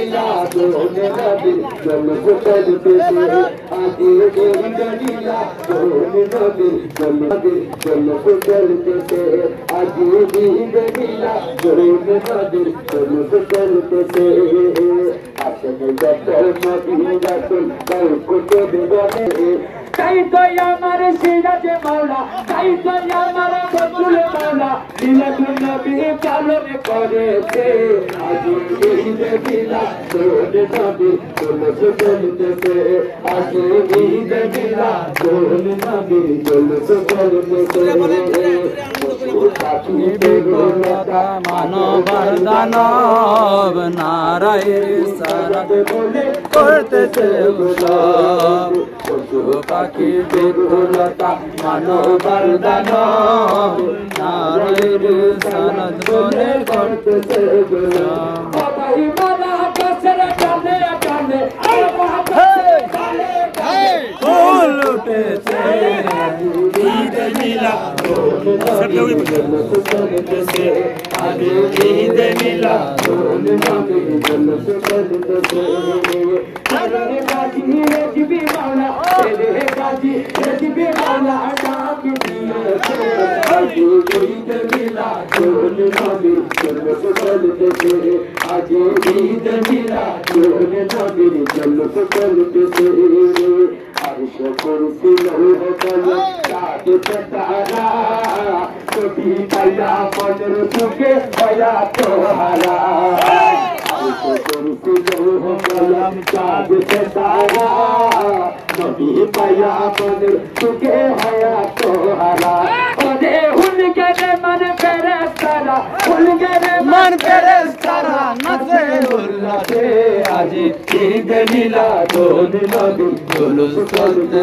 मिला दोनों नबी जुल्फ करते थे आगे ईद मिला दोनों नबी जुल्फ करते थे आगे ईद मिला दोनों नबी जुल्फ करते थे आशक जब मदीना तुम कल को बेगने তাই তো আমার সিরাজ মাওলা তাই তো আমার বদুল মাওলা মিলাদুন নবী পালন করেছে আজ ঈদ মিলাদ নবী জুলুস করতেছে আজ ঈদ মিলাদ নবী জুলুস করতেছে মানবার দানব নারায়ের সারাদ বলে করতেছে উৎসব পশু পাখি বিপুলতা মানবার দানব নারায়ের সারাদ বলে করতেছে উৎসব সবাই মারা গাছের ডালে ডালে ফুল উঠেছে ঈদ মিলাদ আগে ঈদ মিলাদ নবী জুলুস করতেছে আরে বাজি রেজবি মাওলা রে বাজি রেজবি মাওলা ডাক দিয়েছে আগে ঈদ মিলাদ নবী জুলুস করতেছে আগে ঈদ মিলাদ নবী জুলুস করতেছে अर्श कुर्सी लौह कलम सात तारा कभी पैदा पदर सुखे भया तोहारा अर्श कुर्सी लौह कलम सात तारा कभी पैदा पदर सुखे भया तोहारा ओरे उनके मन फेरेस्तारा उनके मन फेरेस्तारा नसे उल्लासे आज ईद मिलाद नबी जुलूस करते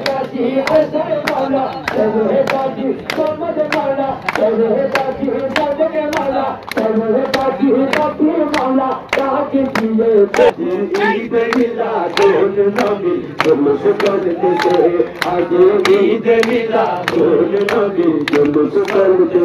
बाजी ऐसे मौला चले बाजी मोहम्मद मौला चले बाजी सबके मौला चले बाजी सबके मौला ताकि दिए ईद मिलाद नबी जुलूस करते आज ईद मिलाद नबी जुलूस करते